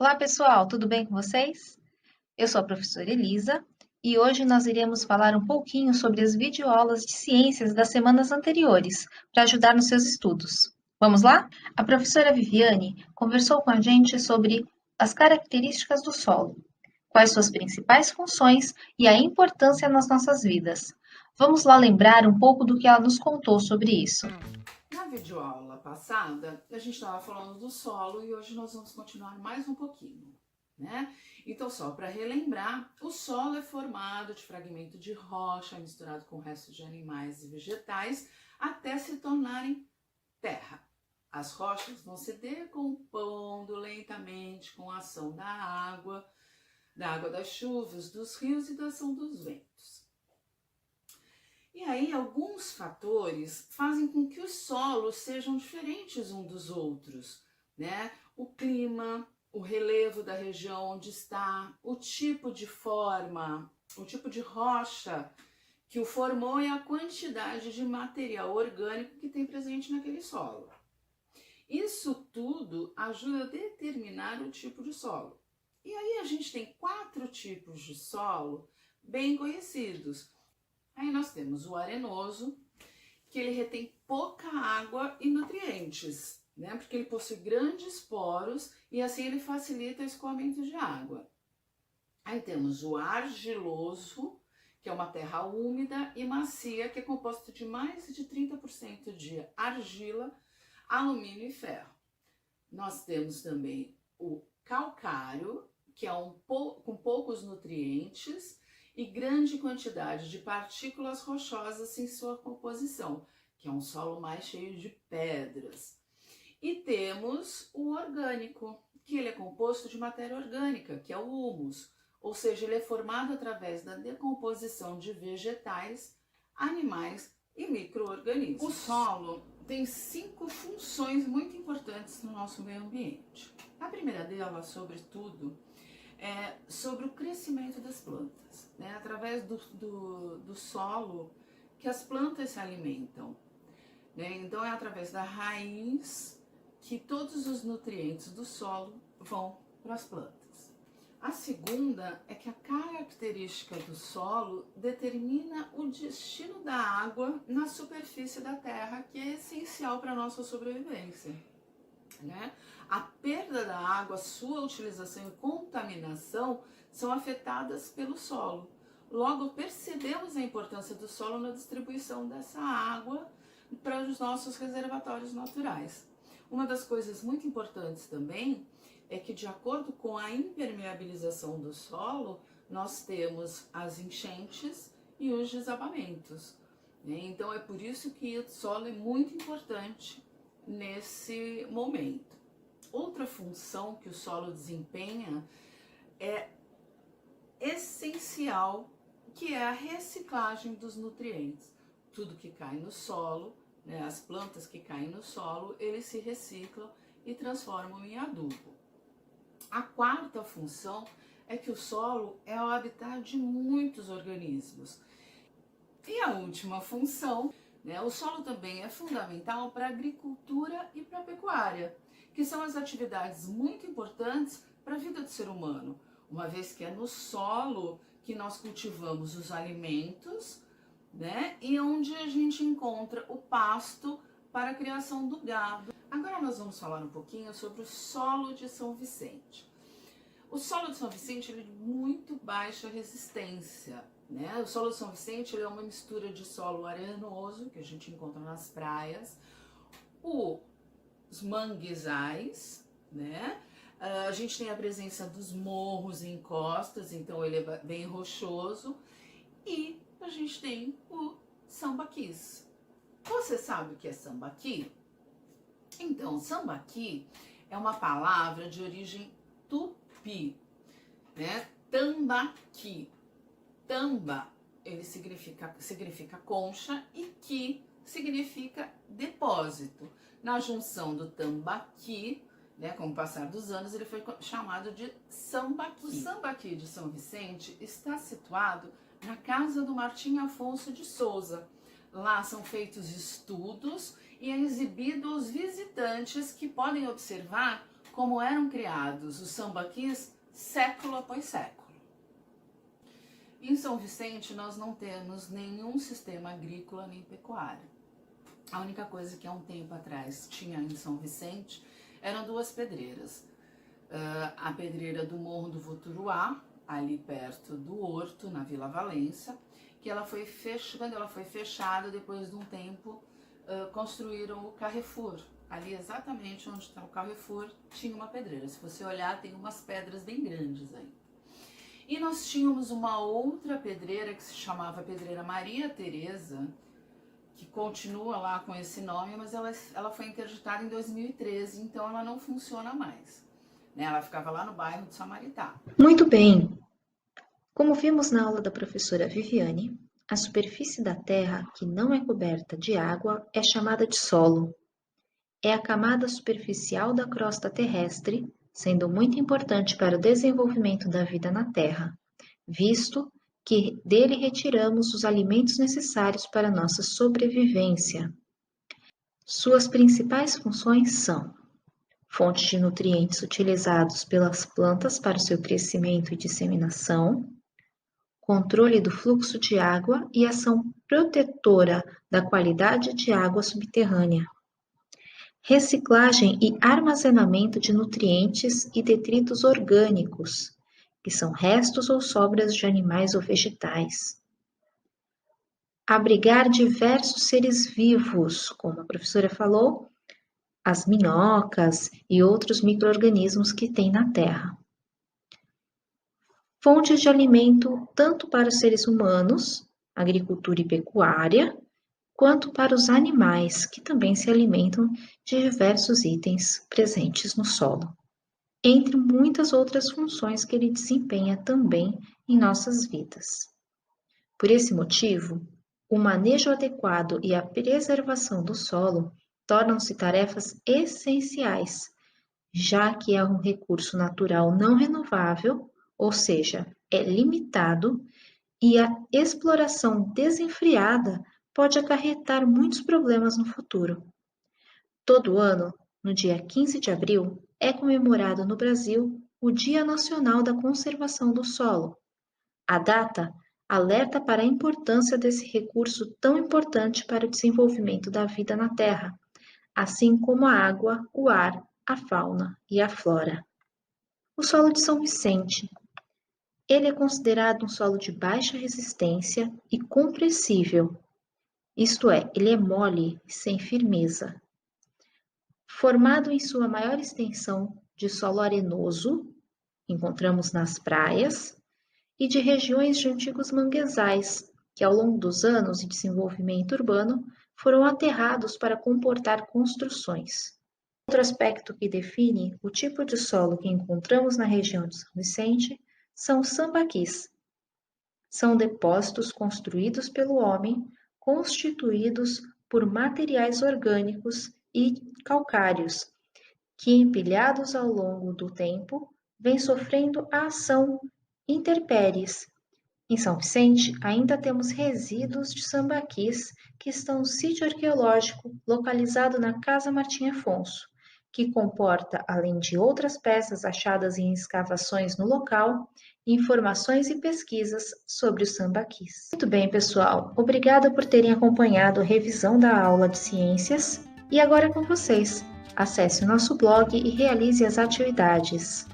Olá, pessoal, tudo bem com vocês? Eu sou a professora Elisa e hoje nós iremos falar um pouquinho sobre as videoaulas de ciências das semanas anteriores, para ajudar nos seus estudos. Vamos lá? A professora Viviane conversou com a gente sobre as características do solo, quais suas principais funções e a importância nas nossas vidas. Vamos lá lembrar um pouco do que ela nos contou sobre isso. Na videoaula passada, a gente estava falando do solo e hoje nós vamos continuar mais um pouquinho, né? Então, só para relembrar, o solo é formado de fragmento de rocha misturado com restos de animais e vegetais até se tornarem terra. As rochas vão se decompondo lentamente com a ação da água das chuvas, dos rios e da ação dos ventos. E aí, alguns fatores fazem com que os solos sejam diferentes uns dos outros, né? O clima, o relevo da região onde está, o tipo de forma, o tipo de rocha que o formou e a quantidade de material orgânico que tem presente naquele solo. Isso tudo ajuda a determinar o tipo de solo. E aí a gente tem 4 tipos de solo bem conhecidos. Aí nós temos o arenoso, que ele retém pouca água e nutrientes, né? Porque ele possui grandes poros e assim ele facilita o escoamento de água. Aí temos o argiloso, que é uma terra úmida e macia, que é composta de mais de 30% de argila, alumínio e ferro. Nós temos também o calcário, que é com poucos nutrientes e grande quantidade de partículas rochosas em sua composição, que é um solo mais cheio de pedras. E temos o orgânico, que ele é composto de matéria orgânica, que é o humus, ou seja, ele é formado através da decomposição de vegetais, animais e micro-organismos. O solo tem 5 funções muito importantes no nosso meio ambiente. A primeira delas, sobretudo, é sobre o crescimento das plantas, né? Através do solo que as plantas se alimentam, né? Então é através da raiz que todos os nutrientes do solo vão para as plantas. A segunda é que a característica do solo determina o destino da água na superfície da terra, que é essencial para a nossa sobrevivência, né? A perda da água, sua utilização e contaminação são afetadas pelo solo. Logo, percebemos a importância do solo na distribuição dessa água para os nossos reservatórios naturais. Uma das coisas muito importantes também é que, de acordo com a impermeabilização do solo, nós temos as enchentes e os desabamentos, né? Então é por isso que o solo é muito importante nesse momento. Outra função que o solo desempenha é essencial, que é a reciclagem dos nutrientes. Tudo que cai no solo, né, as plantas que caem no solo, eles se reciclam e transformam em adubo. A quarta função é que o solo é o habitat de muitos organismos. E a última função, né, o solo também é fundamental para a agricultura e para a pecuária, que são as atividades muito importantes para a vida do ser humano, uma vez que é no solo que nós cultivamos os alimentos, né, e onde a gente encontra o pasto para a criação do gado. Agora nós vamos falar um pouquinho sobre o solo de São Vicente. O solo de São Vicente ele é de muito baixa resistência, né? O solo de São Vicente ele é uma mistura de solo arenoso, que a gente encontra nas praias, os manguezais, né? A gente tem a presença dos morros e encostas, então ele é bem rochoso, e a gente tem o sambaquis. Você sabe o que é sambaqui? Então, sambaqui é uma palavra de origem tupi, né? Tambaqui. Tamba, ele significa concha e qui significa depósito. Na junção do tambaqui, né, com o passar dos anos, ele foi chamado de sambaqui. O sambaqui de São Vicente está situado na casa do Martim Afonso de Souza. Lá são feitos estudos e é exibido aos visitantes que podem observar como eram criados os sambaquis século após século. Em São Vicente, nós não temos nenhum sistema agrícola nem pecuário. A única coisa que há um tempo atrás tinha em São Vicente eram duas pedreiras. A pedreira do Morro do Voturuá, ali perto do Horto, na Vila Valença, que quando ela foi fechada, depois de um tempo, construíram o Carrefour. Ali exatamente onde está o Carrefour, tinha uma pedreira. Se você olhar, tem umas pedras bem grandes aí. E nós tínhamos uma outra pedreira que se chamava Pedreira Maria Tereza, que continua lá com esse nome, mas ela foi interditada em 2013, então ela não funciona mais. Ela ficava lá no bairro de Samaritá. Muito bem! Como vimos na aula da professora Viviane, a superfície da Terra que não é coberta de água é chamada de solo. É a camada superficial da crosta terrestre, sendo muito importante para o desenvolvimento da vida na Terra, visto que dele retiramos os alimentos necessários para nossa sobrevivência. Suas principais funções são fonte de nutrientes utilizados pelas plantas para o seu crescimento e disseminação, controle do fluxo de água e ação protetora da qualidade de água subterrânea, reciclagem e armazenamento de nutrientes e detritos orgânicos, que são restos ou sobras de animais ou vegetais. Abrigar diversos seres vivos, como a professora falou, as minhocas e outros micro-organismos que tem na Terra. Fontes de alimento tanto para os seres humanos, agricultura e pecuária, quanto para os animais, que também se alimentam de diversos itens presentes no solo, entre muitas outras funções que ele desempenha também em nossas vidas. Por esse motivo, o manejo adequado e a preservação do solo tornam-se tarefas essenciais, já que é um recurso natural não renovável, ou seja, é limitado, e a exploração desenfreada pode acarretar muitos problemas no futuro. Todo ano, no dia 15 de abril, é comemorado no Brasil o Dia Nacional da Conservação do Solo. A data alerta para a importância desse recurso tão importante para o desenvolvimento da vida na Terra, assim como a água, o ar, a fauna e a flora. O solo de São Vicente. Ele é considerado um solo de baixa resistência e compressível, isto é, ele é mole e sem firmeza. Formado em sua maior extensão de solo arenoso, encontramos nas praias, e de regiões de antigos manguezais, que ao longo dos anos de desenvolvimento urbano foram aterrados para comportar construções. Outro aspecto que define o tipo de solo que encontramos na região de São Vicente são os sambaquis. São depósitos construídos pelo homem, constituídos por materiais orgânicos e calcários, que, empilhados ao longo do tempo, vêm sofrendo a ação intempéries. Em São Vicente, ainda temos resíduos de sambaquis que estão no sítio arqueológico localizado na Casa Martim Afonso, que comporta, além de outras peças achadas em escavações no local, informações e pesquisas sobre os sambaquis. Muito bem, pessoal. Obrigada por terem acompanhado a revisão da aula de ciências. E agora é com vocês. Acesse o nosso blog e realize as atividades.